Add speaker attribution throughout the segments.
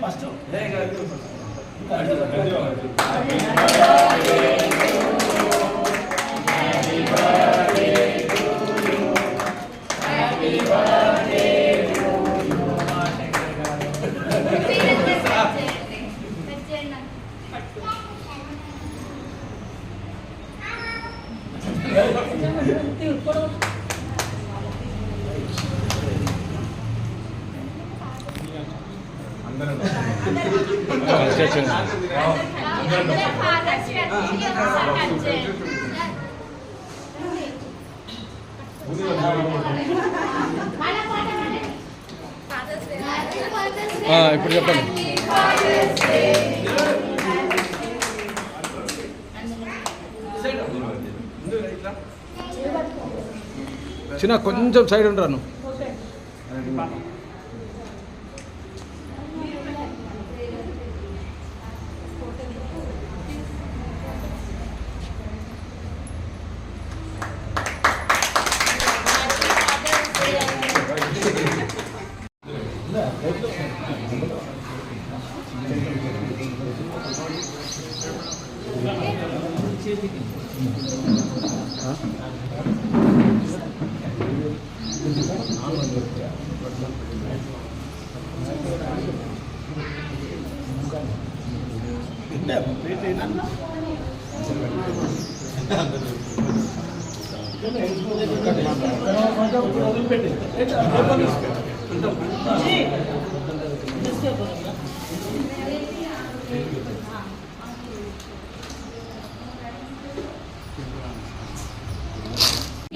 Speaker 1: First
Speaker 2: ఇప్పుడు చెప్పండి. చిన్న కొంచెం సైడ్ ఉండరాను.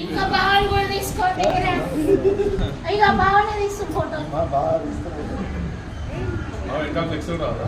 Speaker 3: ఇంకా బావని కూడా తీసుకోండి. ఇక బావని తీసు ఫోటో.
Speaker 1: ఇంకా ఫ్లెక్సిబుల్ రాదా?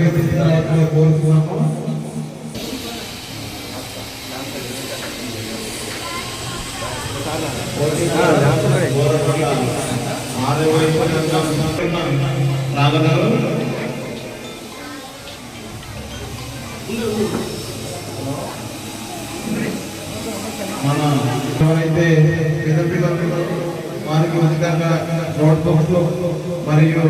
Speaker 4: ప్రవేశించాలని కోరుతున్నాము. మన ఎవరైతే పేద పిల్లలు వారికి ఉచితంగా నోట్ బుక్స్ మరియు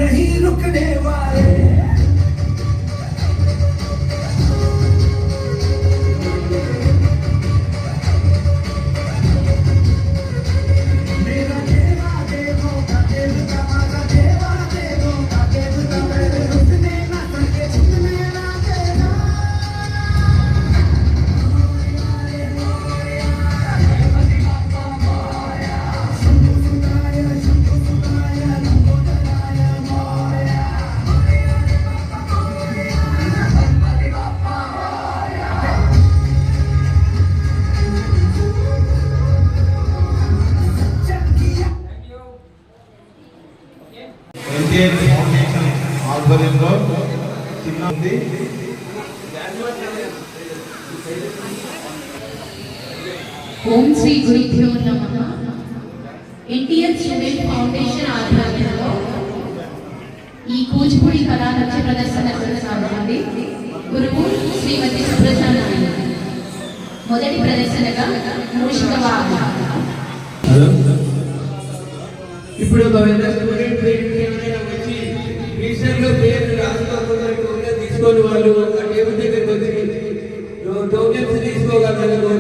Speaker 5: नहीं रुकने वाले मेरा देवा देवो का देवता माता देवा देवो का देवता मेरे रुकने ना सके छूटने ना देना
Speaker 4: ఎన్టీఆర్ ఫౌండేషన్ ఆధ్వర్యంలో చిన్న ఉంది.
Speaker 6: ఓం శ్రీ గురుభ్యో నమః. ఎన్టీఆర్ స్టూడెంట్ ఫౌండేషన్ ఆధ్వర్యంలో ఈ కూచిపూడి కళా నృత్య ప్రదర్శన కొనసాగుతుంది. గురువు శ్రీమతి సుప్రజా నాయుడు. మొదటి ప్రదర్శనగా మూషిక వాహనం.
Speaker 5: ఇప్పుడు ఒకవేళ స్టూడెంట్ ఎవరైనా వచ్చి రిజిస్టర్ లో పేరు రాసుకోకుండా తీసుకొని వాళ్ళు ఒక టేబుల్ దగ్గరికి వచ్చి టోకెన్స్ తీసుకోగలరు.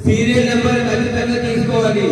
Speaker 5: సీరియల్ నెంబర్ ఖచ్చితంగా తీసుకోవాలి.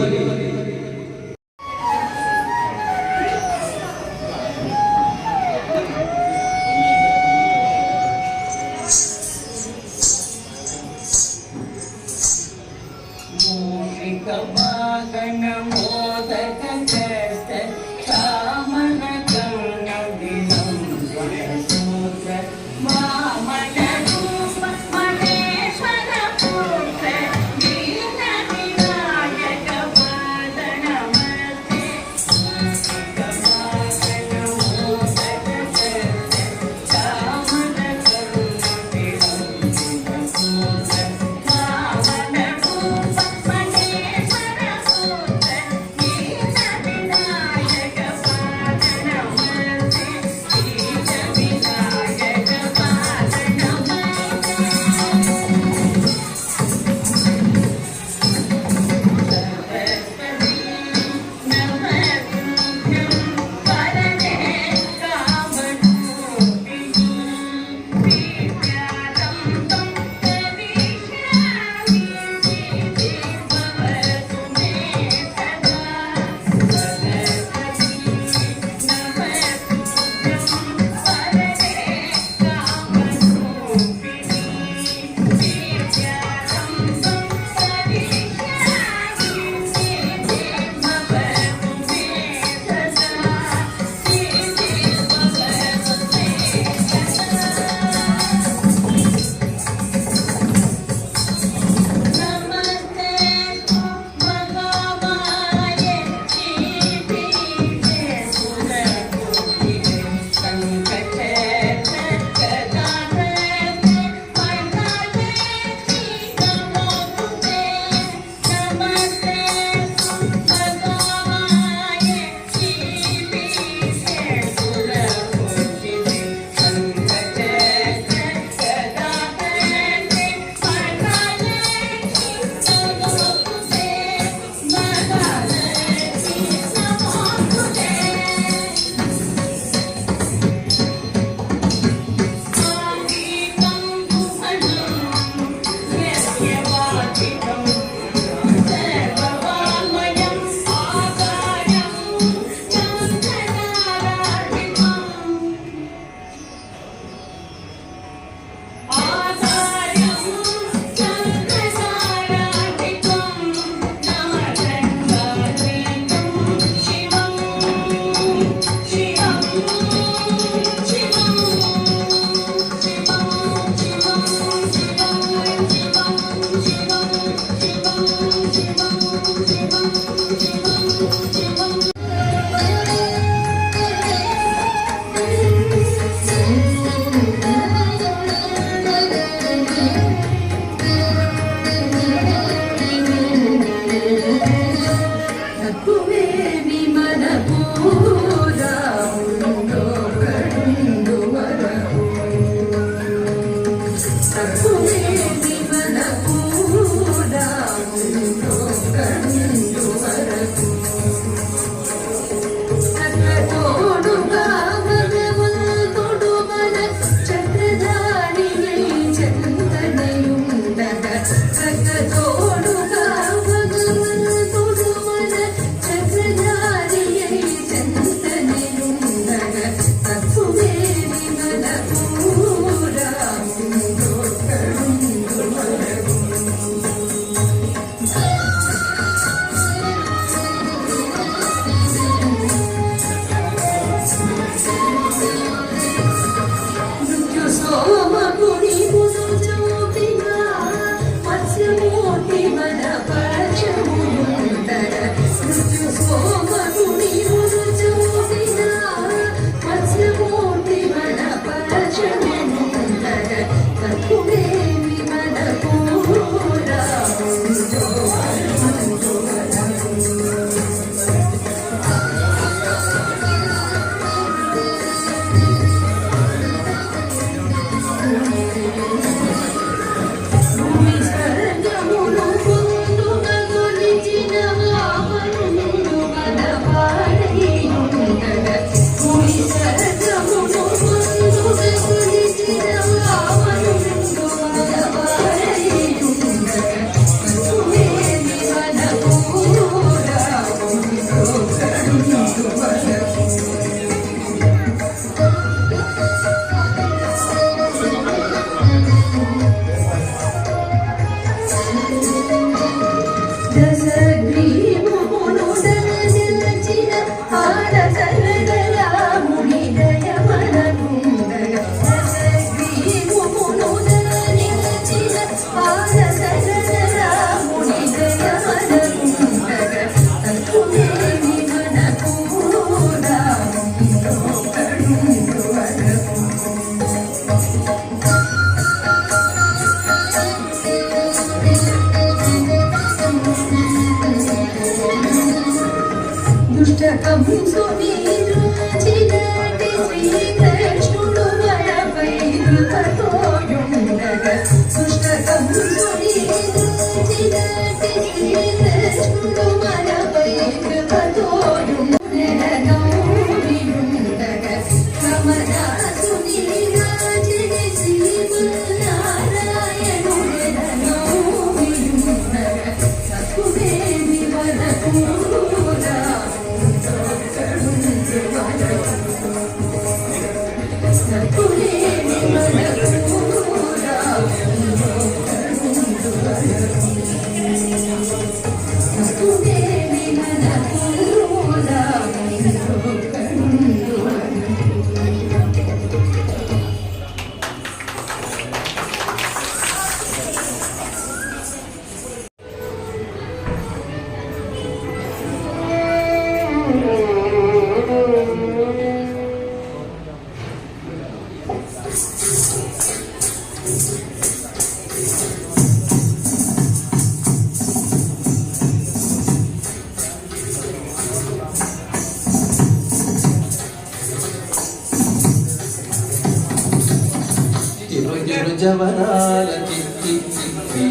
Speaker 7: జవరాల తిత్తి తిత్తి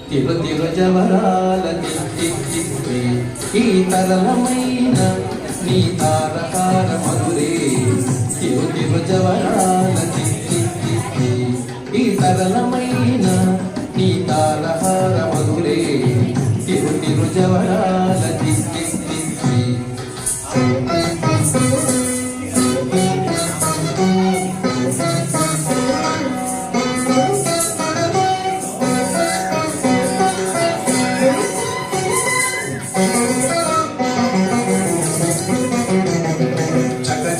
Speaker 7: తిరు జవరాల తిత్తి తిత్తి ఈ తరళమైన నీ తారహార మధురే తిరు జవరాల తిత్తి తిత్తి ఈ తరళమైన నీ తారహార మధురే తిరు జవరాల తిత్తి తిత్తి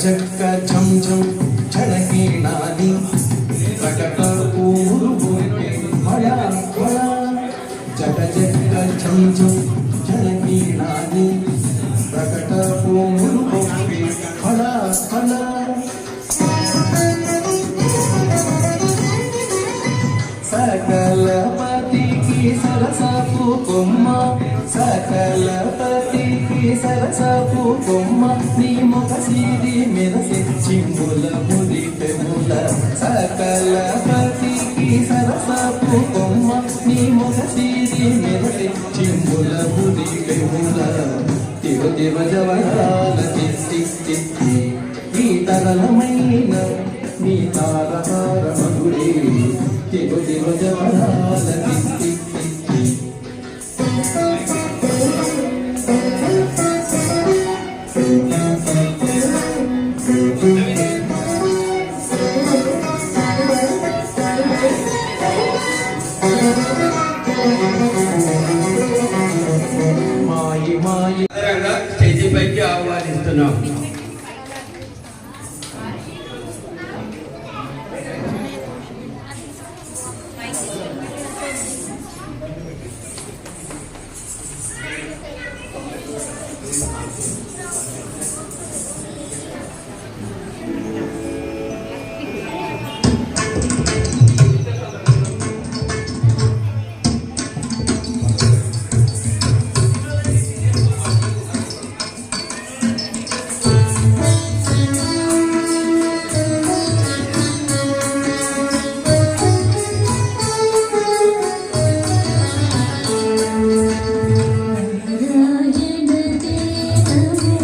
Speaker 7: చక్క ఝం ఝం ఝనకీనాది ప్రకట పూరు మళ మళ జగ జగ ఝం ఝం ఝనకీనాది ప్రకట పూరు ఫల ఫల సకలపతికి సరసపు కొమ్మ సకలపతికి సరసపు కొమ్మ నీ ముఖ సిరి మెరసి చింబుల ముడి పెముల సకలపతికి సరసపు కొమ్మ నీ ముఖ సిరి మెరసి చింబుల ముడి పెముల తిరు జవరాల తిత్తి తిత్తి ఈ తరళమైన నీ తారహార మధురే తిరు జవరాల తిత్తి తిత్తి మాయి మాయి
Speaker 8: స్టేజీ పైకి ఆహ్వానిస్తున్నాం.
Speaker 3: రాజనదే నమో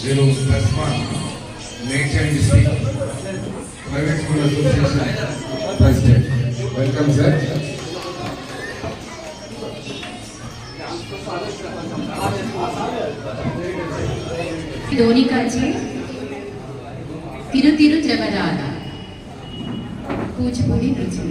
Speaker 4: వీరు ప్రెస్మా Medchal district private school association president. Welcome sir.
Speaker 6: ధోనికాచే తిరు తిరు జవరాల కూచిపూడి నృత్యం.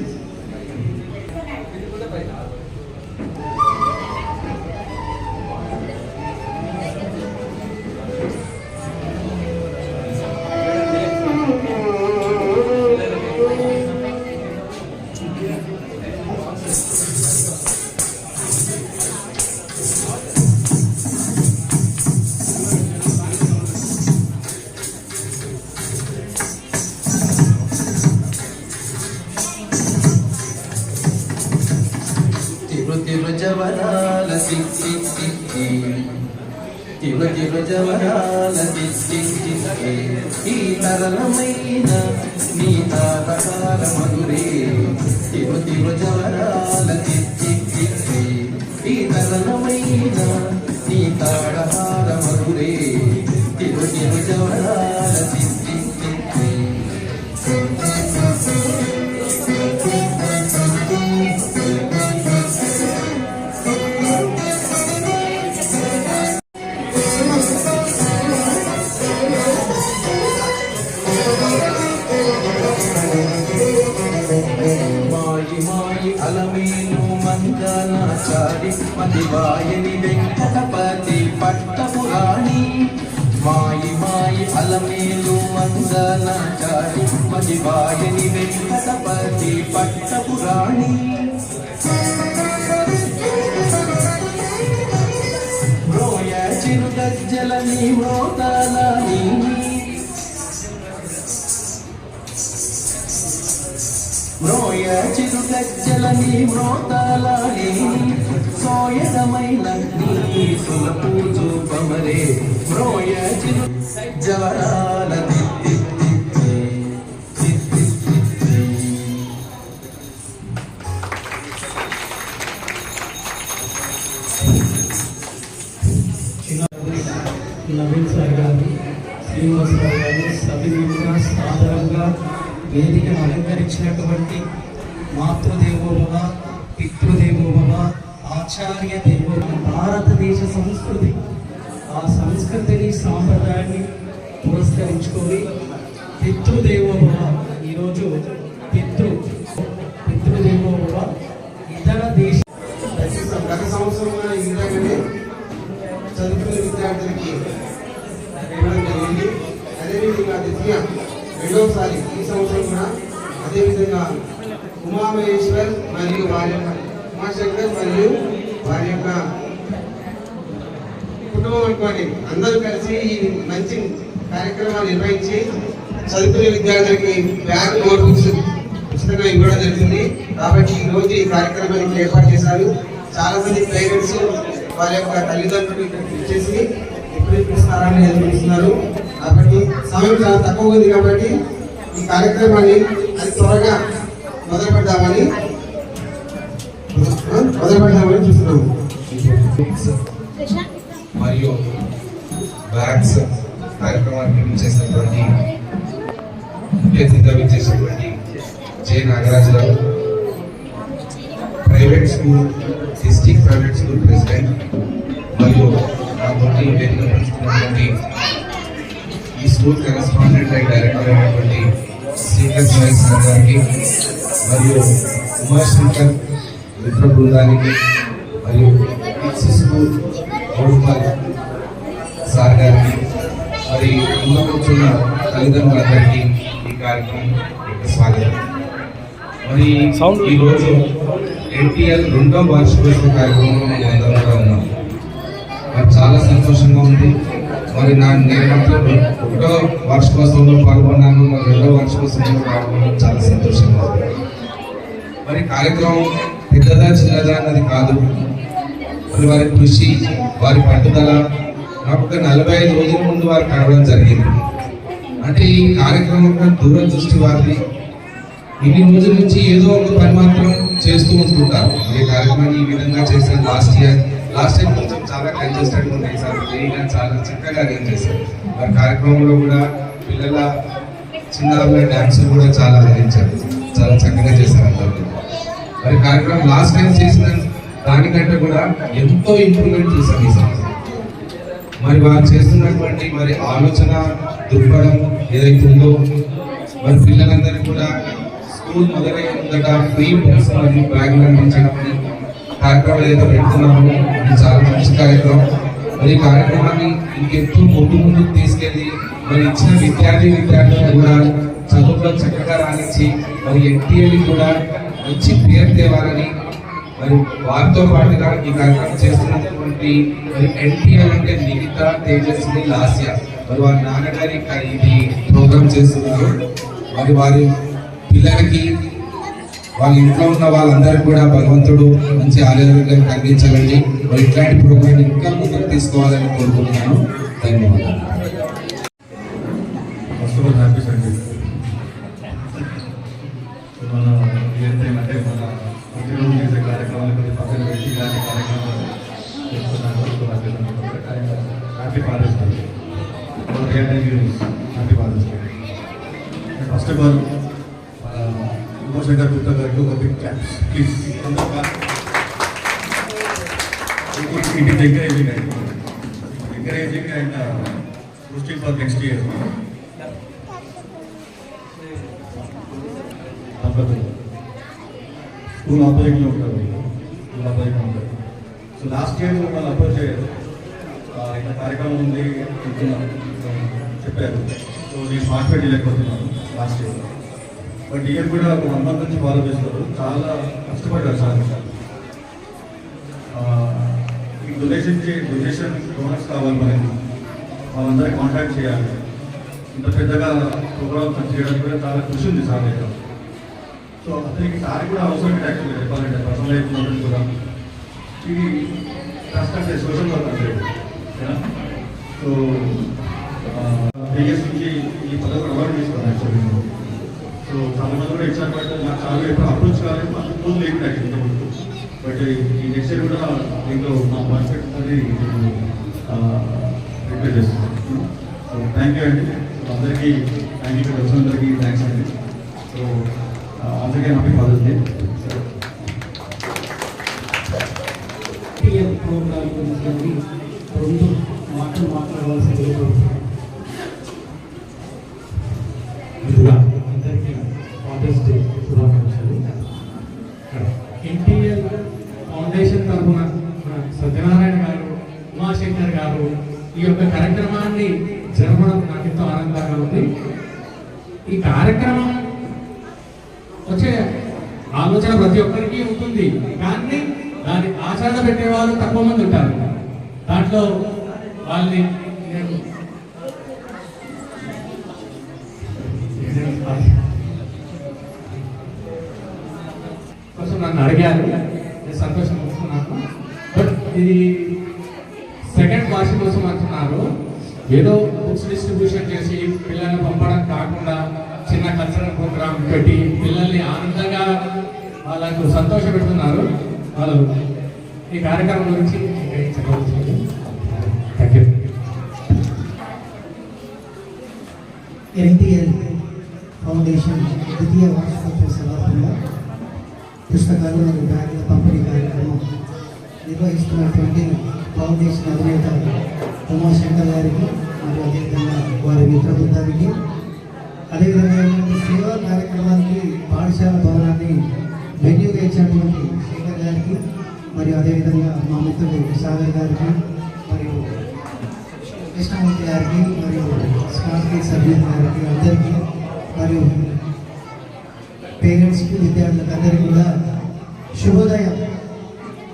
Speaker 7: తిరు తిరు జవరాల తిక్కి తిక్కి తిరు తిరు జవరాల తిక్కి తిక్కి ఈ తరళమైన నీ తాతకాల మధురే. తిరు తిరు జవరాల తిక్కి తిక్కి ఈ తరళమైన నీ తాడహార మధురే. తిరు తిరు జవరాల తిక్కి తిక్కి మాయి మాయి అలమేలు మంగళాచారి మదివాయని వెంకటపతి పట్టపురాణి. మాయి మాయి అలమేలు మంగళాచారి మదివాయని వెంకటపతి పట్టపురాణి. రోయ చిరుగజ్జల నీ మ్రోతాలని మ్రోయ చిరుగజ్జల నీ మ్రోతాలని సోయదమైన నీ సులపు చూపమరే. మ్రోయ చిరు జవరాల తిత్తి తిత్తి తిత్తి తిత్తి.
Speaker 9: నవీన్ సార్ గారు, శ్రీనివాసరావు గారు, సభ్యులుగా సాధారణంగా వేదికను అలంకరించినటువంటి మాతృదేవోభవ, పితృదేవోభవ, ఆచార్య దేవోభవ, భారతదేశ సంస్కృతి, ఆ సంస్కృతిని సాంప్రదాయాన్ని పురస్కరించుకొని పితృదేవోభవ, ఈరోజు పితృదేవోభవ ఇతర దేశ
Speaker 4: గత సంవత్సరం ఈ విధంగానే చదువుకునే విద్యార్థులకి ఇవ్వడం జరిగింది. అదేవిధంగా ద్వితీయ రెండవసారి ఈ సంవత్సరం కూడా అదేవిధంగా ఉమామహేశ్వర్ మరియు వారి యొక్క ఉమాశంకర్ మరియు వారి యొక్క కుటుంబం అనుకోండి అందరూ కలిసి ఈ మంచి కార్యక్రమాలు నిర్వహించి చదువుకునే విద్యార్థులకి బ్యాగ్ నోట్బుక్స్ ఉచితంగా ఇవ్వడం జరుగుతుంది. కాబట్టి ఈ రోజు ఈ కార్యక్రమానికి ఏర్పాటు చేశారు. చాలా మంది పేరెంట్స్ వారి యొక్క తల్లిదండ్రులు ఇక్కడికి వచ్చేసి ఎప్పుడెప్పుడు స్థానాన్ని ఎదుర్కొస్తున్నారు. కాబట్టి సమయం చాలా తక్కువ ఉంది కాబట్టి ఈ కార్యక్రమాన్ని అది త్వరగా మొదలు పెడదామని చూస్తున్నాము. మరియు బ్యాగ్స్ కార్యక్రమాన్ని చేసినటువంటి ముఖ్య అతిథిగా చేసినటువంటి జె నాగరాజు గారు, private school district private school president, మరియు నాతోటి వేదిక పంచుకున్నటువంటి ఈ స్కూల్ కరెస్పాండెంట్ అండ్ డైరెక్టర్ అయినటువంటి శ్రీకర్ సాయి సార్ గారికి, మరియు ఉమాశంకర్ మిత్ర బృందానికి, మరియు స్కూల్ గోడుపాల్ సార్ గారికి, మరి ఉన్న కూర్చున్న తల్లిదండ్రులందరికీ ఈ కార్యక్రమం యొక్క స్వాగతం. మరి ఈరోజు ఎన్టీఆర్ 2వ వార్షికోత్సవ కార్యక్రమంలో మనం అందరం కూడా ఉన్నాం. మరి చాలా సంతోషంగా ఉంది. మరి నేను మాత్రం 1వ వార్షికోత్సవంలో పాల్గొన్నాను, మరి 2వ వార్షికోత్సవంలో పాల్గొన్నాను. చాలా సంతోషంగా ఉంది. మరి కార్యక్రమం పెద్దదా చిన్నదా అన్నది కాదు, మరి వారి కృషి, వారి పట్టుదల నాకు ఒక 45 రోజుల ముందు వారు కడగడం జరిగింది. అంటే ఈ కార్యక్రమం దూరదృష్టి వారిది. ఇన్ని రోజుల నుంచి ఏదో ఒక పని మాత్రం చేస్తూ ఉంటుంటారు. ఈ కార్యక్రమాన్ని ఈ విధంగా చేసిన లాస్ట్ ఇయర్ లాస్ట్ టైం కొంచెం చాలా కంజెస్టెడ్ ఉన్నాయి సార్, ఫ్రీగా చాలా చక్కగా అరేంజ్ చేశారు. మరి కార్యక్రమంలో కూడా పిల్లల చిన్నారుల డ్యాన్స్ కూడా చాలా అలరించారు, చాలా చక్కగా చేశారు అందరూ కూడా. మరి కార్యక్రమం లాస్ట్ టైం చేసిన దానికంటే కూడా ఎంతో ఇంప్రూవ్మెంట్ చేశాం ఈ సంవత్సరం. మరి వారు చేస్తున్నటువంటి మరి ఆలోచన దృక్పథం ఏదైతే ఉందో, మరి పిల్లలందరికీ కూడా స్కూల్ మొదలైన ముందట ఫ్రీ బుక్స్ మరియు బ్యాగులు అందించడం కార్యక్రమం ఏదైతే పెడుతున్నామో ఇది చాలా మంచి కార్యక్రమం. మరి ఈ కార్యక్రమాన్ని ఇంకెంతో ముందుకు తీసుకెళ్ళి మరి ఇచ్చిన విద్యార్థులను కూడా చదువులో చక్కగా రాణించి మరి ఎన్టీఏని కూడా మంచి పేరు తేవాలని, మరి వారితో పాటుగా ఈ కార్యక్రమం చేస్తున్నటువంటి మరి ఎన్టీఆర్ అంటే నిఖిత, తేజస్వి, లాస్య, మరి వారి నాన్నగారి ఇది ప్రోగ్రామ్ చేస్తున్నారు. మరి వారి పిల్లలకి వాళ్ళ ఇంట్లో ఉన్న వాళ్ళందరికీ కూడా భగవంతుడు మంచి ఆరోగ్యం కలిగించాలని, మరి ఇట్లాంటి ప్రోగ్రామ్ ఇంకా ముందుకు తీసుకోవాలని కోరుకుంటున్నాను. ధన్యవాదాలు.
Speaker 1: First of all happy Sunday. మన ఏంటంటే మన ప్రతిరోజు చేసే కార్యక్రమాలు కొద్ది పక్కన పెట్టి ఇలాంటి కార్యక్రమాలు చేస్తున్నాను. Happy fathers day. Happy fathers day. First of all Umashankar Gupta గారికి ఒక బిగ్ క్లాప్స్ ప్లీజ్. ఇది encouraging and posting for next year. School ఆపోజిట్లో ఉంటారు, స్కూల్ ఆపోజిట్లో ఉంటారు. సో లాస్ట్ ఇయర్ వాళ్ళు అప్రోచ్ అయ్యారు, ఇంత కార్యక్రమం ఉంది చెప్పారు. సో నేను పార్టిసిపేట్ చేయలేకపోతున్నాను లాస్ట్ ఇయర్. బట్ ఇయర్ కూడా ఒక 1 month నుంచి ఫాలో చేస్తారు, చాలా కష్టపడ్డారు సార్. ఈ డొనేషన్ డోనర్స్ కావాలి మనకి, వాళ్ళందరికీ కాంటాక్ట్ చేయాలి. ఇంత పెద్దగా ప్రోగ్రామ్స్ చేయడానికి కూడా చాలా కృషి ఉంది సార్ దగ్గర. సో అతనికి సార్ కూడా అవసరం యాక్చువల్గా చెప్పాలంటే పర్సనల్ లైఫ్ ఉన్నట్టు కూడా ఇది ట్రస్ట్ అంటే సోషల్ వర్క్ అంటే. సో 3 years నుంచి ఈ పదవి అవార్డు తీసుకోవాలి యాక్చువల్లీ. సో చాలా మంది కూడా ఎగ్జామ్ పెట్టారు, నాకు చాలా ఎప్పుడు అప్రోచ్ కాలేదు, మాకు ఫోన్ లేదు యాక్చువల్లీ. బట్ ఈ నెక్స్ట్ ఇయర్ కూడా దీంట్లో మా మార్కెట్ అనేది రిక్వెస్ట్ చేస్తున్నాను. సో థ్యాంక్ యూ అండి. సో అందరికీ థ్యాంక్ యూ, వచ్చినందరికీ థ్యాంక్స్ అండి. సో అందరికీ హ్యాపీ ఫాదర్స్ డే.
Speaker 9: ప్రోగ్రామ్ గురించి 2 మాటలు మాట్లాడవలసింది. ముందుగా అందరికీ ఫాదర్స్ డే శుభాకాంక్షలు. ఎన్టీఆర్ ఫౌండేషన్ తరఫున సత్యనారాయణ గారు, ఉమాశంకర్ గారు ఈ యొక్క కార్యక్రమాన్ని జరపడం నాకు ఎంతో ఆనందంగా ఉంది. ఈ కార్యక్రమం వచ్చే ఆలోచన ప్రతి ఒక్కరికి ఉంటుంది, కానీ దాన్ని ఆచరణ పెట్టే వాళ్ళు తక్కువ మంది ఉంటారు. దాంట్లో వాళ్ళని నేను కోసం నన్ను అడిగారు, నేను సంతోషం వస్తున్నాను. బట్ ఇది 2nd వార్షిక కోసం అంటున్నారు. ఏదో బుక్స్ డిస్ట్రిబ్యూషన్ చేసి పిల్లల్ని పంపడం కాకుండా చిన్న కల్చరల్ ప్రోగ్రామ్ పెట్టి పిల్లల్ని ఆనందంగా వాళ్ళకు సంతోష పెడుతున్నారు. వాళ్ళు ఈ కార్యక్రమం గురించి చెప్పవచ్చు. Thank you.
Speaker 5: ఎన్టీఎల్ ఫౌండేషన్ 2వ వార్షికోత్సవ సందర్భంగా పుస్తకాలు మరియు బ్యాగుల పంపిణీ కార్యక్రమం నిర్వహిస్తున్నటువంటి ఫౌండేషన్ అధినేత ఉమాశంకర్ గారికి మరియు అదేవిధంగా వారి మిత్ర బృందానికి, అదేవిధంగా సేవా కార్యక్రమానికి పాఠశాల భవనాన్ని వెన్యూగా ఇచ్చినటువంటి శేఖర్ గారికి, మరియు అదేవిధంగా మా మిత్రుడు సాగర్ గారికి, మరియు కృష్ణమూర్తి గారికి, మరియు స్మార్ట్ సభ్యులు గారికి, అందరికీ, మరియు పేరెంట్స్కి, విద్యార్థులకు అందరికీ కూడా శుభోదయం.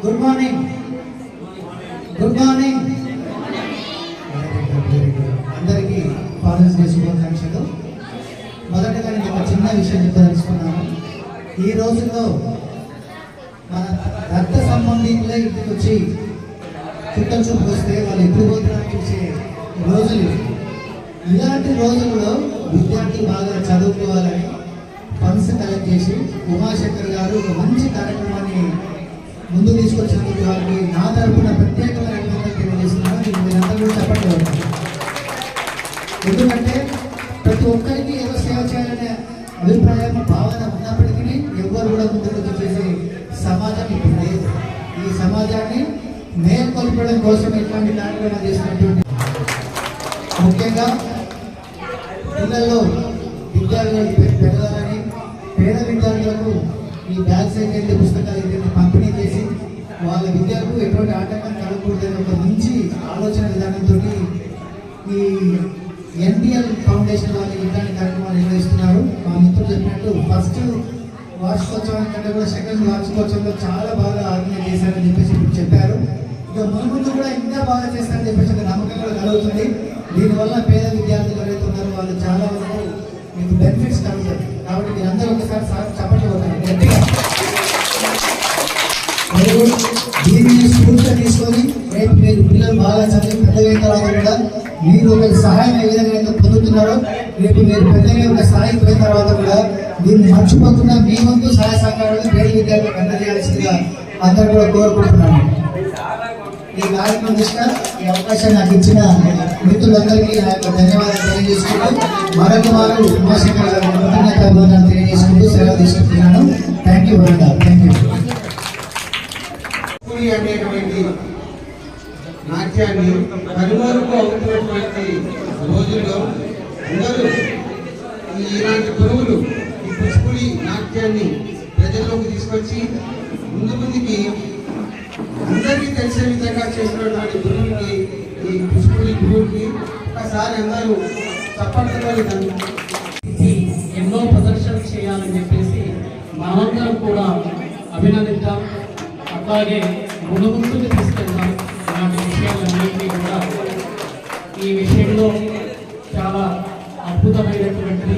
Speaker 5: Good morning. Good morning. అందరికీ ఫాదర్స్ డే శుభాకాంక్షలు. మొదటగా నేను ఒక చిన్న విషయం చెప్పదలుచుకున్నాను. ఈ రోజుల్లో మన రక్త సంబంధికులే ఇంటికి వచ్చి చుట్టం చూపు వస్తే వాళ్ళు ఎప్పుడు పోతున్నారని చూసే రోజులు. ఇలాంటి రోజుల్లో విద్యార్థి బాగా చదువుకోవాలని ఫండ్స్ కలెక్ట్ చేసి ఉమాశంకర్ గారు ఒక మంచి కార్యక్రమాన్ని ముందు తీసుకొచ్చినందుకు వారికి నా తరపున ప్రత్యేకమైన అభినందనలు తెలియజేస్తున్నాను. దీన్ని మీరందరూ కూడా చెప్పండి. ఎందుకంటే ప్రతి ఒక్కరికి ఏదో సేవ చేయాలనే అభిప్రాయం భావన ఉన్నప్పటికీ ఎవరు కూడా ముందుకు చేసే సమాజం ఇప్పుడు లేదు. ఈ సమాజాన్ని మేల్కొల్పడం కోసం ఇట్లాంటి కార్యక్రమాలు చేసినటువంటి ముఖ్యంగా పిల్లల్లో విద్యార్థులు పెరగాలని పేద విద్యార్థులకు ఈ బ్యాగ్స్ అయితే పుస్తకాలు అయితే పంపిణీ చేసి వాళ్ళ విద్యకు ఎటువంటి ఆటంకం కలగకూడదని ఒక మంచి ఆలోచన విధానంతో ఈ ఎన్టీఎల్ ఫౌండేషన్ వాళ్ళు ఇట్లాంటి కార్యక్రమాలు నిర్వహిస్తున్నారు. మా మిత్రులు చెప్పినట్టు ఫస్ట్ వార్షికోత్సవం కంటే కూడా సెకండ్ వార్షికోత్సవంలో చాలా బాగా ఆర్గనైజ్ చేశారని చెప్పేసి ఇప్పుడు చెప్పారు. ఇక ముందు కూడా ఇంకా బాగా చేస్తారని చెప్పేసి ఒక నమ్మకం కూడా కలుగుతుంది. దీనివల్ల పేద విద్యార్థులు ఎవరైతే ఉన్నారో వాళ్ళు చాలా వరకు మీకు బెనిఫిట్స్ కలుగుతాయి. కాబట్టి మీరందరూ ఒకసారి చప్పట్లు కొట్టాలి గట్టిగా. మరియు దీనిని స్ఫూర్తిగా తీసుకొని రేపు మీరు పిల్లలు బాగా చదివి పెద్దగైన తర్వాత కూడా మీరు ఒక సహాయం ఏ విధంగా పొందుతున్నారో రేపు మీరు పెద్దగా ఒక స్థాయికి పోయిన తర్వాత కూడా దీన్ని మర్చిపోకుండా మీ వంతు సహాయ సహకారాలు పేద విద్యార్థులకు అందజేయాల్సిందిగా అందరూ కూడా కోరుకుంటున్నాను. ఈ కార్యక్రమం దృష్ట్యా ఈ అవకాశం నాకు ఇచ్చిన మిత్రులందరికీ నా యొక్క ధన్యవాదాలు తెలియజేసుకుంటూ మరొక వారు ఉమాశంకర్ గారి కృతజ్ఞతలు తెలియజేసుకుంటూ సెలవు తీసుకుంటున్నాను. థ్యాంక్ యూ వరండా. Thank you.
Speaker 8: అనేటువంటి నాట్యాన్ని కనుమరుగు అవుతున్నటువంటి రోజుల్లో అందరూ ఇలాంటి గురువులు ఈ కూచిపూడి నాట్యాన్ని ప్రజల్లోకి తీసుకొచ్చి ముందుకి అందరికీ తెలిసే విధంగా చేసినటువంటి గురువుకి ఈ కూచిపూడి గురువుకి ఒకసారి అందరూ చప్పట్లతో
Speaker 9: ఎన్నో ప్రదర్శనలు చేయాలని చెప్పేసి మనమందరం కూడా అభినందిద్దాం. అట్లాగే ముందుకు తీసుకెళ్తాం. ఇలాంటి విషయాలన్నింటినీ కూడా ఈ విషయంలో చాలా అద్భుతమైనటువంటిది.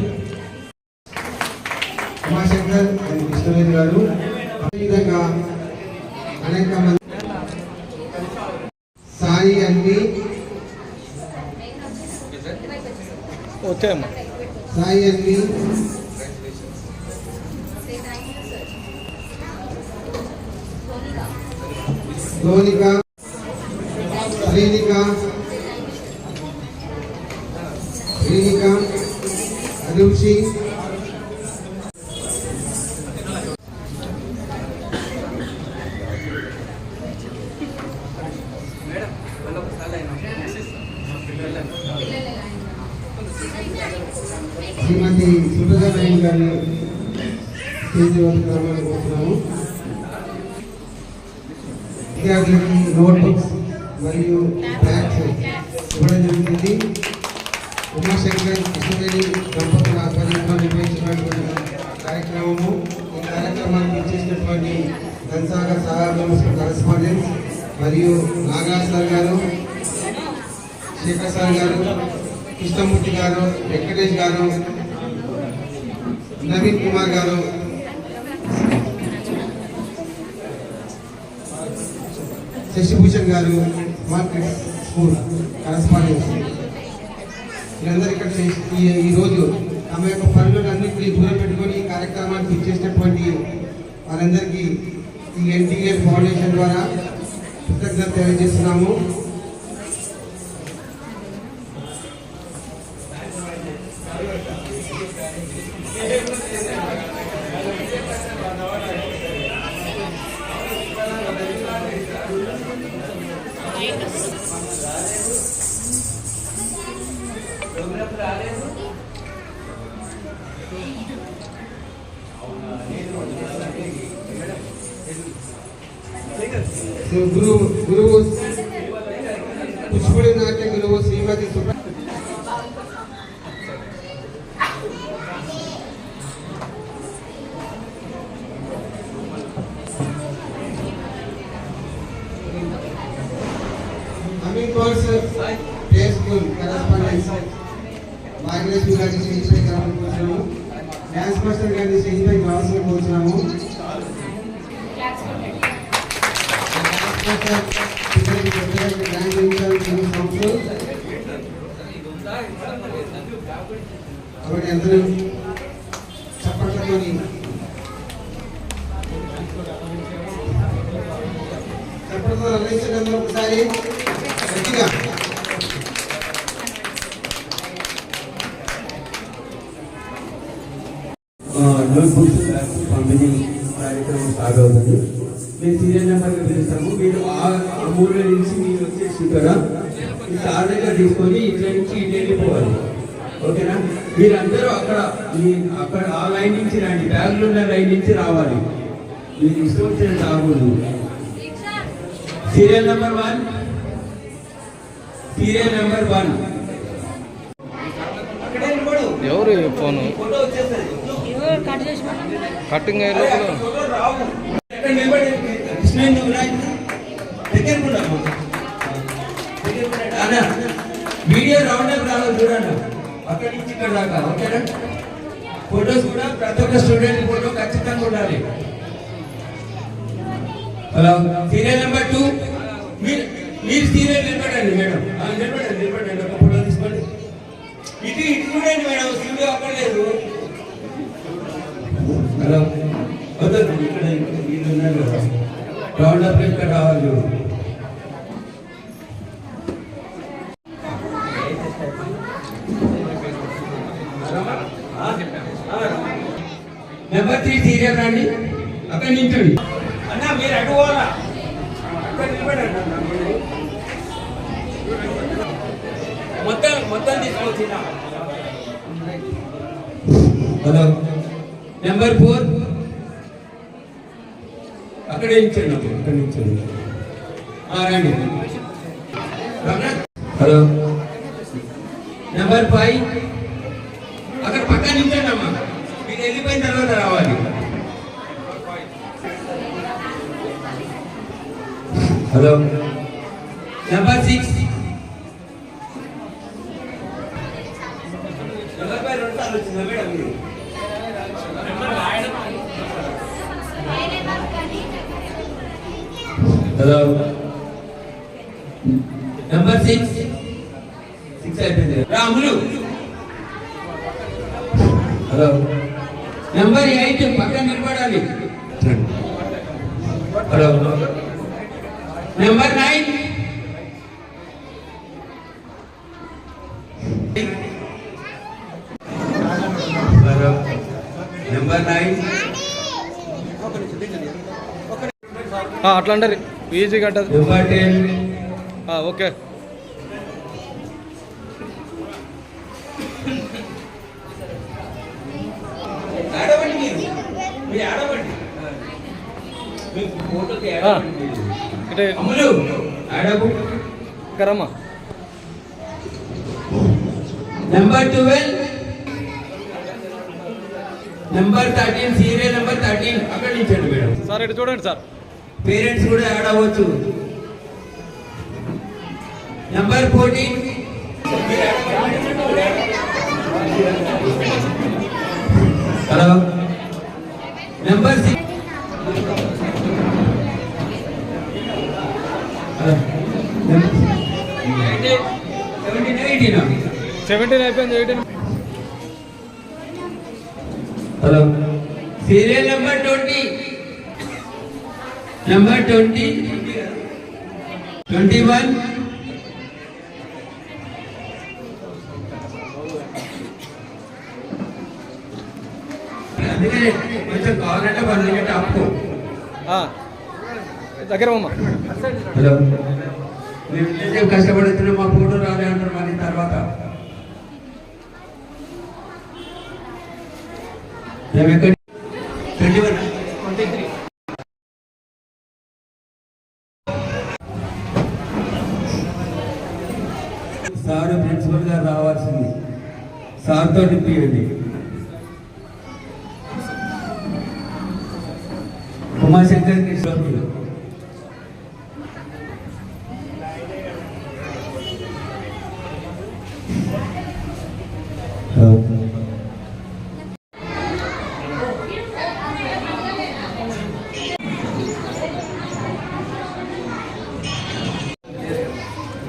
Speaker 8: ఉమాశంకర్ అండ్ కృష్ణవేణి గారు విధంగా అనేక మంది సాయి అన్ని
Speaker 2: వచ్చాయమ్మా.
Speaker 8: సాయి అన్ని లోనిక శ్రీనిక అనుషి శ్రీమతి సుబ్రహ్మణ్యం గారిని స్టేజ్ వద్దకు రావాలని కోరుతున్నాము. విద్యార్థులకి నోట్బుక్స్ మరియు బ్యాగ్స్ ఇవ్వడం జరుగుతుంది. ఉమాశంకర్ కృష్ణవేణి దంపతుల ఆధ్వర్యంలో నిర్వహించినటువంటి కార్యక్రమము. ఈ కార్యక్రమానికి ఇచ్చేసినటువంటి ఘనసాగర్ సాగర్ కరెస్పాండెంట్స్ మరియు నాగరాజ్ సార్ గారు, శేఖర్ సార్ గారు, కృష్ణమూర్తి గారు, వెంకటేష్ గారు, నవీన్ కుమార్ గారు, శశిభూషణ్ గారు, మార్కెట్ స్కూల్ కరెస్పాండెంట్స్ వీళ్ళందరూ ఇక్కడ ఈరోజు తమ యొక్క పనులన్నింటినీ దూరం పెట్టుకొని ఈ కార్యక్రమానికి ఇచ్చేసినటువంటి వారందరికీ ఈ ఎన్టీఎల్ ఫౌండేషన్ ద్వారా కృతజ్ఞత తెలియజేస్తున్నాము. గురువు కూచిపూడి నాట్య గురువు Shrimati Ameen course play school correspondents Bhagyalakshmi గారిని స్టేజ్ పై రావాలనుకుంటున్నాము. డ్యాన్స్ మాస్టర్ గారిని స్టేజ్ పై రావాల్సిన కోరుతున్నాము. కాబట్టి అందరూ చప్పట్లతోని చప్పట్లు అందించడం ఒకసారి గట్టిగా.
Speaker 9: నోట్బుక్స్ పంపిణీ కార్యక్రమం సాగవుతుంది. మేము సీరియల్ నెంబర్గా పిలుస్తాము. మీరు ఆ మూడు నుంచి మీరు వచ్చేసి కదా ఈ సార్ దగ్గర తీసుకొని ఇట్లా నుంచి ఇటు వెళ్ళిపోవాలి. ఓకేనా? మీరందరూ అక్కడ ఆ లైన్ నుంచి రండి. బ్యాగ్లో ఉన్న లైన్ నుంచి రావాలి. మీకు ఇష్టం వచ్చిన రాకూడదు. Serial number 1, serial number 1.
Speaker 2: ఎవరు ఫోను కటింగ్ అయ్యే లోపల
Speaker 9: వీడియో రౌండ్ అప్ రావాలి చూడండి. అక్కడి నుంచి ఇక్కడ దాకా. ఓకేనా? ఫోటోస్ కూడా ప్రతి ఒక్క స్టూడెంట్ ఫోటో ఖచ్చితంగా ఉండాలి. Hello, serial number 2. మీరు సీరియల్ నిలబడండి మేడం. నిలబడండి ఒక ఫోటో తీసుకోండి. ఇటు చూడండి మేడం. స్టూడియో అక్కడ లేదు. హలో, వద్దు. ఇక్కడ వీళ్ళు ఉన్నారు కదా. రౌండ్ అప్ ఇక్కడ రావాలి చూడు. నెంబర్ 3 సీరియల్ రండి. అక్కడ నించండి అన్న. మీరు అటు పోవాలా? అక్కడ నిలబడండి అన్న. మొత్తం తీసుకొచ్చిన. హలో, నెంబర్ 4 అక్కడ నించండి. అక్కడ నించండి. రండి. హలో, నెంబర్ 5 అక్కడ పక్కన నించండి అమ్మా. మీరు వెళ్ళిపోయిన తర్వాత రావాలి. హలో, నెంబర్ 6 నెంబర్ 2 సార్లు వచ్చిందా మేడం? మీరు హలో, నెంబర్ 6 అయిపోయింది. రాములు. హలో, నెంబర్ 8 పక్కన నిలబడాలి. హలో, నెంబర్ 9 హలో, నెంబర్ 9
Speaker 2: అట్లా అంటారు ఈజీగా అంటారు.
Speaker 9: Number 10
Speaker 2: okay.
Speaker 9: ఆడవండి. మీరు ఆడవండి. మీకు ఫోటోకి ఆడవండి.
Speaker 2: అంటే
Speaker 9: అమ్ములు ఆడవు.
Speaker 2: కరమ్మా.
Speaker 9: నెంబర్ 12 నెంబర్ 13 సీరియల్ నెంబర్ 13 అక్కడ నించండి మేడం.
Speaker 2: సార్ ఇటు చూడండి సార్.
Speaker 9: పేరెంట్స్ కూడా ఆడవచ్చు. నెంబర్ 14 హలో, నెంబర్ 6
Speaker 2: 17 అయిపోయింది. 18.
Speaker 9: హలో, సీరియల్ నెంబర్ 20 నెంబర్ 20 21 అందుకనే కొంచెం కావాలంటే 1 మినిట్ ఆపుకో.
Speaker 2: దగ్గర అమ్మా.
Speaker 9: హలో, మేము కష్టపడుతున్నాం. మా ఫోటో రాలే అంటారు మళ్ళీ తర్వాత. మేము ఎక్కడ 21 23 సార్ ప్రిన్సిపల్ గారు రావాల్సింది. సార్తో నింపియండి. ఉమాశంకర్ కృష్ణుడు.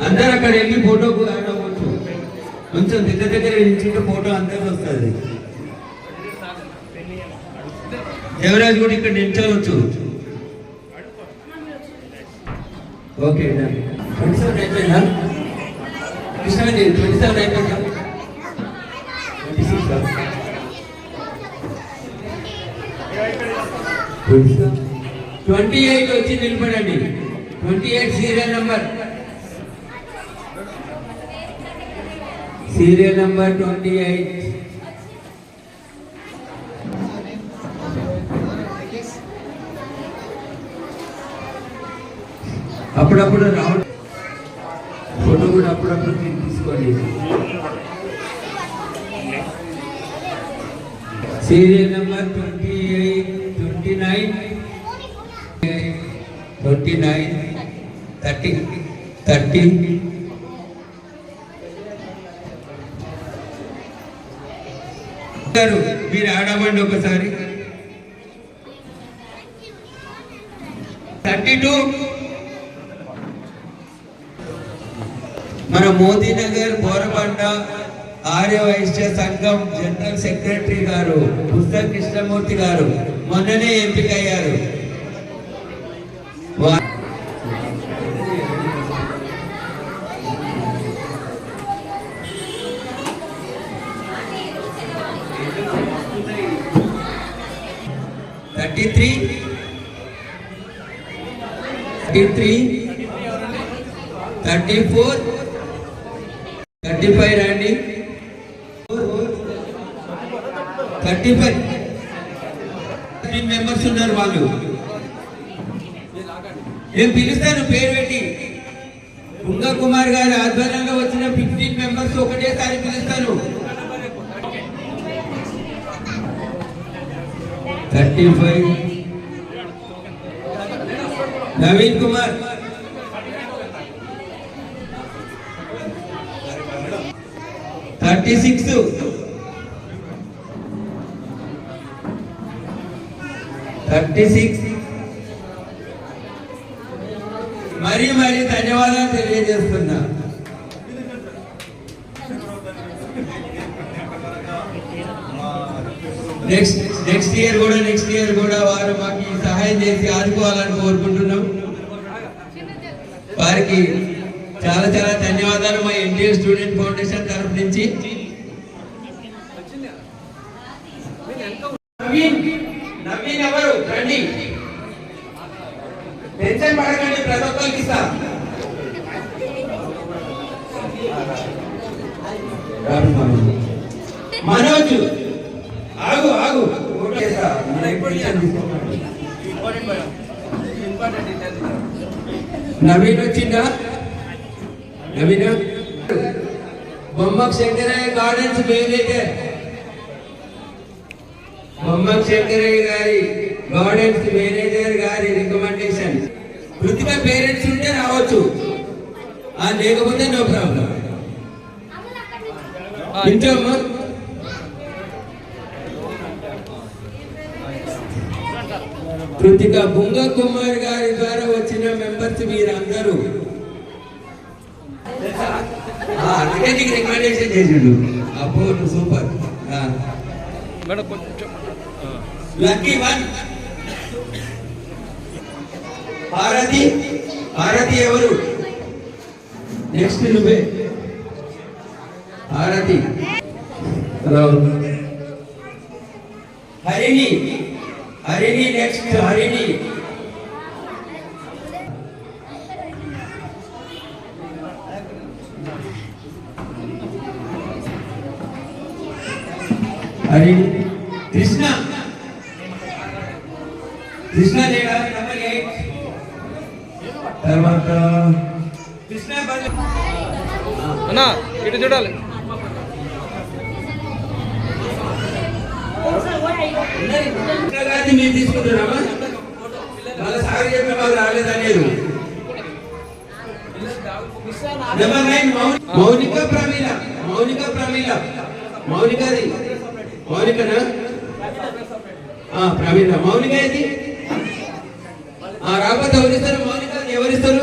Speaker 9: అందరూ అక్కడ వెళ్ళి ఫోటోకు ఆడవచ్చు. కొంచెం దగ్గర నిల్చుంటే ఫోటో అందరికి వస్తుంది. దేవరాజ్ కూడా ఇక్కడ నిల్చోవచ్చు.
Speaker 7: ఓకే 27 అయిపోయిందా కృష్ణాజీ 27 అయిపోయిందా 28 వచ్చి నిలబడండి 28 సీరియల్ నంబర్ 28 అప్పుడప్పుడు రావడం ఫోటో కూడా అప్పుడప్పుడు తీసుకోండి సీరియల్ నెంబర్ 29 30 మీరు ఆడమండి ఒకసారి 32 మన మోదీనగర్ బోరబండ ఆర్య వైశ్య సంఘం జనరల్ సెక్రటరీ గారు పుస్తక కృష్ణమూర్తి గారు మొన్ననే ఎంపికయ్యారు. థర్టీ త్రీ 34 35 రండి 35 మెంబర్స్ ఉన్నారు వాళ్ళు. నేను పిలుస్తాను పేరు పెట్టి ఉంగా కుమార్ గారి ఆధ్వర్యంలో వచ్చిన 15 మెంబర్స్ ఒకటేసారి పిలుస్తాను. 35 నవీన్ కుమార్ 36 మరీ ధన్యవాదాలు తెలియజేస్తున్నా. నెక్స్ట్ ఇయర్ కూడా వారు మాకు సహాయం చేసి ఆదుకోవాలని కోరుకుంటున్నాం. వారికి చాలా ధన్యవాదాలు మా ఎన్టీఆర్ స్టూడెంట్ ఫౌండేషన్ తరఫు నుంచి. నవీన్ ఎవరు రండి, టెన్షన్ పడకండి, ప్రతి ఒక్కరికి ఇస్తా. మనోజ్ ఆగు నవీన్ వచ్చిందా? నవీన్ బొమ్మక్ శంకరయ్య గార్డెన్స్ మేనేజర్, బొమ్మక్ శంకరయ్య గారి గార్డెన్స్ మేనేజర్ గారి రికమెండేషన్. కృతిక పేరెంట్స్ ఉంటే రావచ్చు, లేకపోతే నో ప్రాబ్లం. ఇంటమ్మా కృతిక బుంగా కుమార్ గారి ద్వారా వచ్చిన మెంబర్స్ మీరందరూ. అందుకే నీకు రికమెండేషన్ చేసిండు. అబ్బో సూపర్. లక్కీ వన్ భారతి ఎవరు? నెక్స్ట్ నువ్వే భారతి. హరిణి నెక్స్ట్ హరిణి. కృష్ణ లేడా? నెంబర్ 8. తర్వాత కృష్ణ
Speaker 2: అన్నా ఇటు చూడాలి.
Speaker 7: మీరు తీసుకుంటున్నామా? వాళ్ళ సాగు చెప్పిన వాళ్ళు రాలేదనేది. నెంబర్ 9 మౌనిక ప్రమీల. మౌనికనా? ప్రమీల. మౌనిక ఏది? రాకపోతే ఎవరిస్తారు? మౌనిక ఎవరిస్తారు?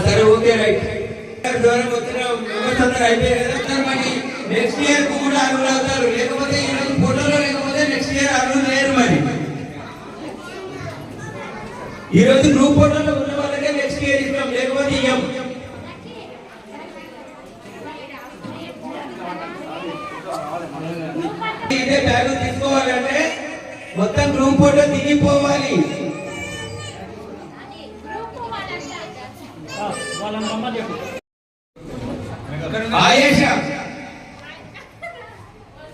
Speaker 7: సరే ఓకే రైట్. ద్వారా వచ్చిన మెంబర్స్ అందరూ అయిపోయారు కదా. మరి నెక్స్ట్ ఇయర్ కూడా అర్హులు అవుతారు. లేకపోతే ఈరోజు ఫోటోలో లేకపోతే నెక్స్ట్ ఇయర్ అర్హులు లేరు. మరి ఈరోజు గ్రూప్ ఫోటోలో ఉన్న వాళ్ళకే నెక్స్ట్ ఇయర్ ఇస్తాం, లేకపోతే ఇయ్యం. ఇదే బ్యాగ్ తీసుకోవాలంటే మొత్తం గ్రూప్ ఫోటో దిగిపోవాలి. ఆయేష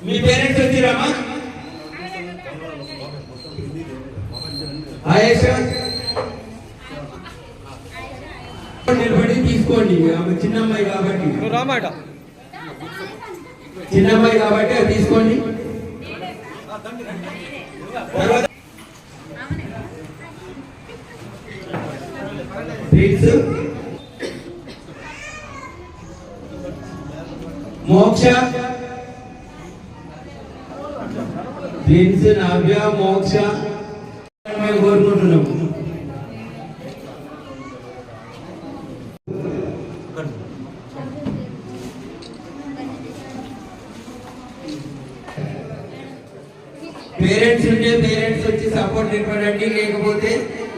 Speaker 7: మీ పేరెంట్స్ వచ్చిరామా? ఆయేష నిలబడి తీసుకోండి. ఆమె చిన్నమ్మాయి కాబట్టి,
Speaker 2: రామాట
Speaker 7: చిన్నమ్మాయి కాబట్టి అది తీసుకోండి. తర్వాత మోక్ష, ప్రిన్స్, నవ్య, మోక్ష మేము కోరుకుంటున్నాము. పేరెంట్స్ ఉంటే పేరెంట్స్ వచ్చి సపోర్ట్ నిలబడండి, లేకపోతే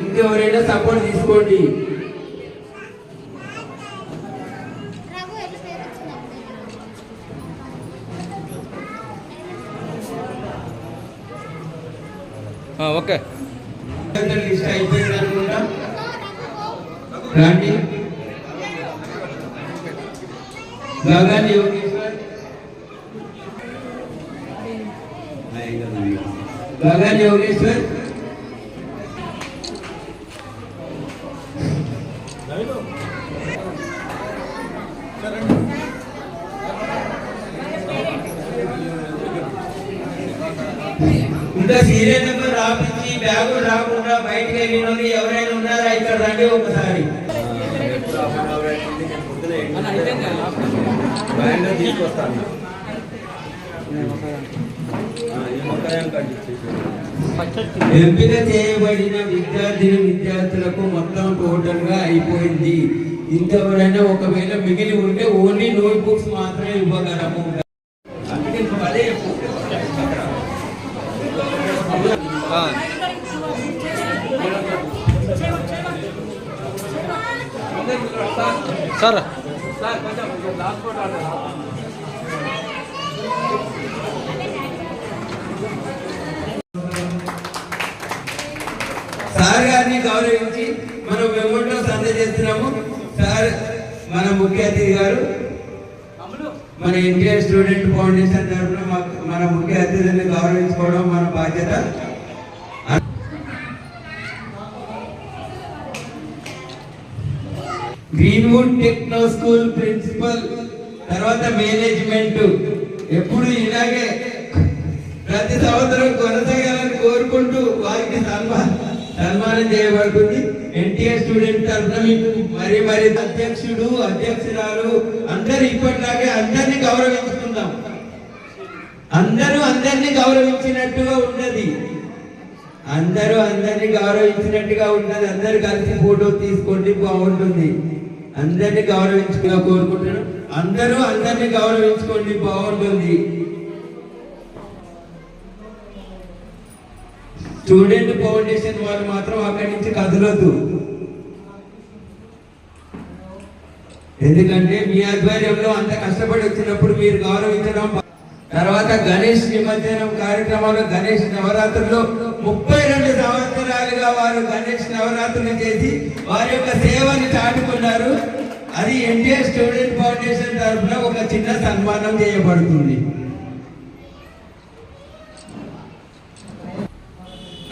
Speaker 7: ఇంకెవరైనా సపోర్ట్ తీసుకోండి.
Speaker 2: ఓకే
Speaker 7: లిస్ట్ అయిపోయింది అనుకుంటా. రండి. గగన్ యోగేశ్వర్, గగన్ యోగేశ్వర్, ఇంకా సీరియల్ నెంబర్ రాపించి బ్యాగులు రాకుండా బయటకు వెళ్ళిన వాళ్ళు ఎవరైనా ఉన్నారా ఇక్కడ రండి ఒకసారి. ఎంపిక చేయబడిన విద్యార్థులకు మొత్తం టోటల్ గా అయిపోయింది. ఇంకెవరైనా ఒకవేళ మిగిలి ఉంటే ఓన్లీ నోట్ బుక్స్ మాత్రమే ఇవ్వగలము.
Speaker 2: సార్
Speaker 7: సార్ గారిని గౌరవించి మనం మెమోలో సందే చేస్తున్నాము. సార్ మన ముఖ్య అతిథి గారు, మన ఎన్టీఆర్ స్టూడెంట్ ఫౌండేషన్ తరఫున మన ముఖ్య అతిథిని గౌరవించుకోవడం మన బాధ్యత. గ్రీన్వుడ్ టెక్నో స్కూల్ ప్రిన్సిపల్, తర్వాత మేనేజ్మెంట్ ఎప్పుడు ఇలాగే ప్రతి సంవత్సరం కొనసాగాలని కోరుకుంటూ వారికి సన్మానం చేయబడుతుంది. ఎన్టీఆర్ స్టూడెంట్ తరఫున మీకు మరి మరి అధ్యక్షుడు, అధ్యక్షురాలు అందరూ ఇప్పటిలాగే అందరినీ గౌరవించుకుందాం. అందరూ అందరినీ గౌరవించినట్టుగా ఉన్నది, అందరూ అందరినీ గౌరవించినట్టుగా ఉన్నది. అందరూ కలిసి ఫోటో తీసుకోండి, బాగుంటుంది. అందరినీ గౌరవించుకున్నా కోరుకుంటున్నాను. అందరూ అందరినీ గౌరవించుకోండి, బాగుంటుంది. స్టూడెంట్ ఫౌండేషన్ వారు మాత్రం అక్కడి నుంచి కదలొద్దు, ఎందుకంటే మీ ఆధ్వర్యంలో అంత కష్టపడి వచ్చినప్పుడు మీరు గౌరవించడం. తర్వాత గణేష్ నిమజ్జనం కార్యక్రమంలో గణేష్ నవరాత్రుల్లో 32 సంవత్సరాలుగా వారు గణేష్ నవరాత్రులు చేసి వారి యొక్క సేవని చాటుకున్నారు. అది ఎన్టీఆర్ స్టూడెంట్ ఫౌండేషన్ తరఫున ఒక చిన్న సన్మానం చేయబడుతుంది.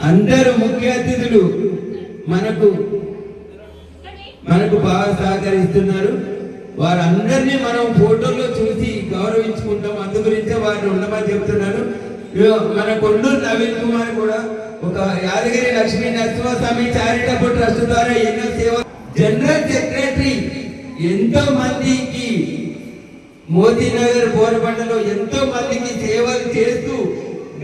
Speaker 7: అందరూ ముఖ్య అతిథులు మనకు బాగా సహకరిస్తున్నారు. వారందరినీ మనం ఫోటోలో చూసి గౌరవించుకుంటాం. అందు గురించే వారిని ఉండమని చెప్తున్నాను. మన కొండూరు నవీన్ కుమార్ కూడా ఒక యాదగిరి లక్ష్మీ నరసింహస్వామి చారిటబుల్ ట్రస్ట్ ద్వారా ఎన్నో సేవ, జనరల్ సెక్రటరీ ఎంతో మందికి మోతీనగర్ బోరబండలో ఎంతో మందికి సేవలు చేస్తూ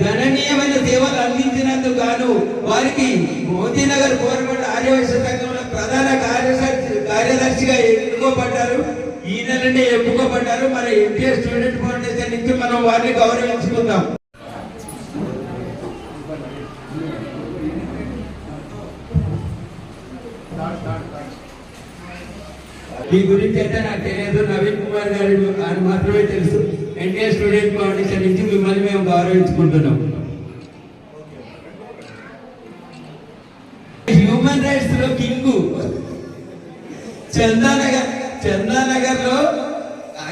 Speaker 7: గణనీయమైన సేవలు అందించినందుకు గాను వారికి మోతీనగర్ బోరబండ ఆర్యవైశ్య సంఘంలో ప్రధాన కార్యదర్శిగా ఎన్నుకోబడ్డారు. ఈ నెలనే ఎన్నుకోబడ్డారు. మన ఎన్టీఆర్ స్టూడెంట్ ఫౌండేషన్ నుంచి మనం వారిని గౌరవించుకుందాం. మీ గురించి అయితే నాకు తెలియదు. నవీన్ కుమార్ గారి అని మాత్రమే తెలుసు. ఎన్టీఆర్ స్టూడెంట్ ఫౌండేషన్ నుంచి మిమ్మల్ని మేము గౌరవించుకుంటున్నాం. హ్యూమన్ రైట్స్ లో కింగ్ చందానగర్ లో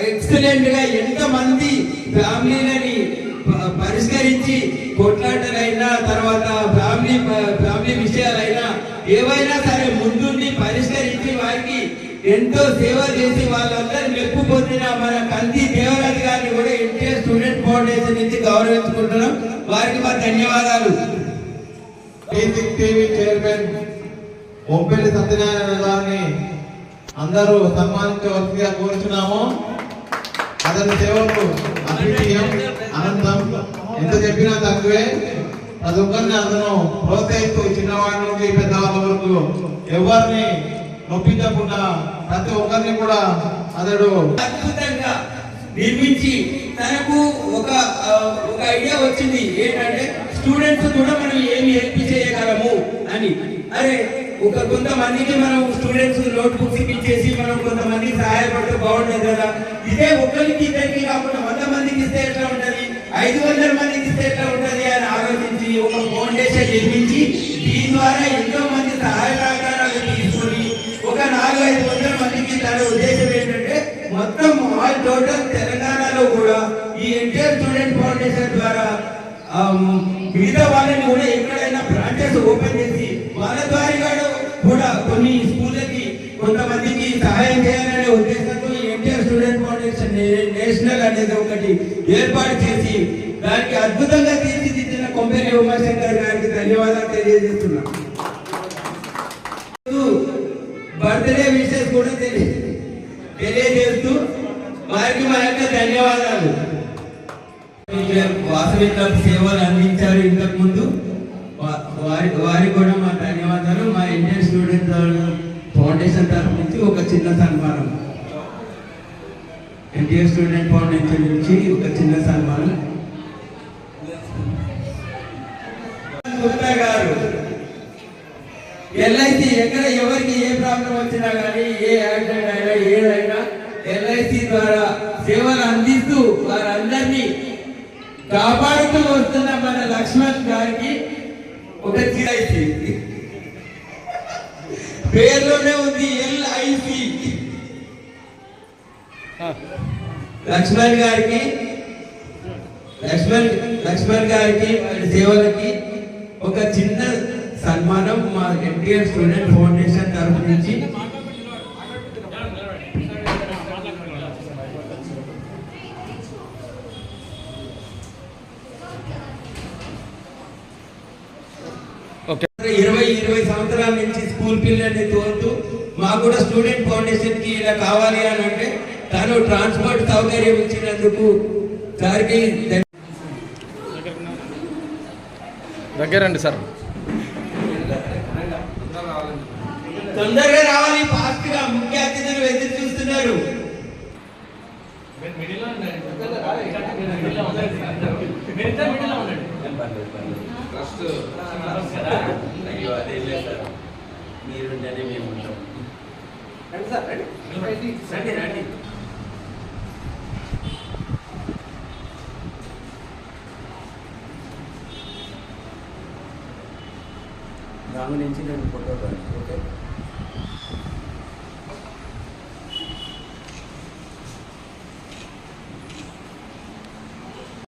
Speaker 7: ఎక్సలెంట్ గా ఎంతమంది ఫ్యామిలీలని పరిష్కరించి కొట్లాటలైనా తర్వాత ఫ్యామిలీ విషయాలైనా ఏవైనా సరే ముందుండి పరిష్కరించి వారికి ఎంతో సేవ చేసి వాళ్ళందరూ మెప్పు పొందిన మన కంది దేవరాజు గారిని కూడా ఎన్టీఆర్ స్టూడెంట్ ఫౌండేషన్ నుంచి గౌరవించుకుంటున్నాం. వారికి మా ధన్యవాదాలు.
Speaker 8: టీవీ చైర్మన్ బొంపెల్లి సత్యనారాయణ గారిని అందరూ సన్మానించవలసిగా కోరుచున్నాము. అతని సేవకు అద్వితీయం, అనంతం. ఎంత చెప్పినా తక్కువే. ప్రతి ఒక్కరిని అతను ప్రోత్సహిస్తూ చిన్నవాడి నుండి పెద్దవాళ్ళ వరకు ఎవరిని నొప్పించకుండా ప్రతి ఒక్కరిని కూడా అతడు
Speaker 7: అద్భుతంగా నిర్మించి తనకు ఒక ఐడియా వచ్చింది. ఏంటంటే స్టూడెంట్స్ కూడా మనం ఏమి హెల్ప్ చేయగలము అని. అరే కొంతమందికి మనం స్టూడెంట్స్ నోట్ బుక్స్ ఇచ్చేసి మనం కొంతమందికి సహాయపడితే బాగుంటుంది కదా. ఇదే ఒక్కరికి ఇద్దరికి కాకుండా 100 మందికి ఇస్తే ఎట్లా ఉంటది, 500 మందికి ఇస్తే ఎట్లా ఉంటది అని ఆలోచించి ఒక ఫౌండేషన్ నిర్మించి దీని ద్వారా ఎంతో మంది సహాయ సహకారాలు తీసుకొని ఒక 400-500 మందికి తన ఉద్దేశం ఏంటంటే మొత్తం ఆల్ టోటల్ తెలంగాణలో కూడా ఈ ఎన్టీఆర్ స్టూడెంట్ ఫౌండేషన్ ద్వారా మిగతా వాళ్ళని కూడా ఎక్కడైనా బ్రాంచెస్ ఓపెన్ చేసి వాళ్ళ ద్వారా కూడా కొన్ని స్కూళ్ళకి కొంతమందికి సహాయం చేయాలనే ఉద్దేశంతో ఎన్టీఆర్ స్టూడెంట్ ఫౌండేషన్ నేషనల్ అనేది ఒకటి ఏర్పాటు చేసి దానికి అద్భుతంగా తీర్చిదిద్దిన కొంపెల్లి ఉమాశంకర్ గారికి ధన్యవాదాలు తెలియజేస్తున్నా. బర్త్డే విషెస్ కూడా తెలియజేస్తూ వారికి మా యొక్క ధన్యవాదాలు. వాసవి క్లబ్ సేవలు అందించారు ఇంతకు ముందు. వారికి కూడా మా ధన్యవాదాలు. మా ఇండియన్ స్టూడెంట్ ఫౌండేషన్ తరఫు నుంచి ఒక చిన్న సన్మానం, ఎన్టీఆర్ స్టూడెంట్ ఫౌండేషన్ నుంచి ఒక చిన్న సన్మానం. గుప్తా గారు ఎల్ఐసి ఎక్కడ ఎవరికి ఏ ప్రాబ్లం వచ్చినా కానీ ఏ యాక్సిడెంట్ అయినా ఏదైనా ఎల్ఐసి ద్వారా సేవలు అందిస్తూ వారందరినీ కాపాడుతూ వస్తున్న మన లక్ష్మణ్ గారికి ఒక ఎల్ఐసి పేరులోనే ఉంది ఎల్ఐసి. లక్ష్మణ్ గారికి సేవలకి ఒక చిన్న సన్మానం మా ఎన్టీఆర్ స్టూడెంట్ ఫౌండేషన్ తరఫు నుంచి.
Speaker 2: ఓకే.
Speaker 7: 20 సంవత్సరాల నుంచి స్కూల్ పిల్లల్ని తోలుతూ మాకు కూడా స్టూడెంట్ ఫౌండేషన్ కి ఇలా కావాలి అని అంటే తను ట్రాన్స్పోర్ట్ సౌకర్యం ఇచ్చినందుకు సార్కి
Speaker 2: దగ్గరండి సార్.
Speaker 7: తొందరగా రావాలి, ఫాస్ట్ గా. ముఖ్య అతిథులు ఎదురు చూస్తున్నారు.
Speaker 4: దాని నుంచి నేను ఫోటో ఓకే.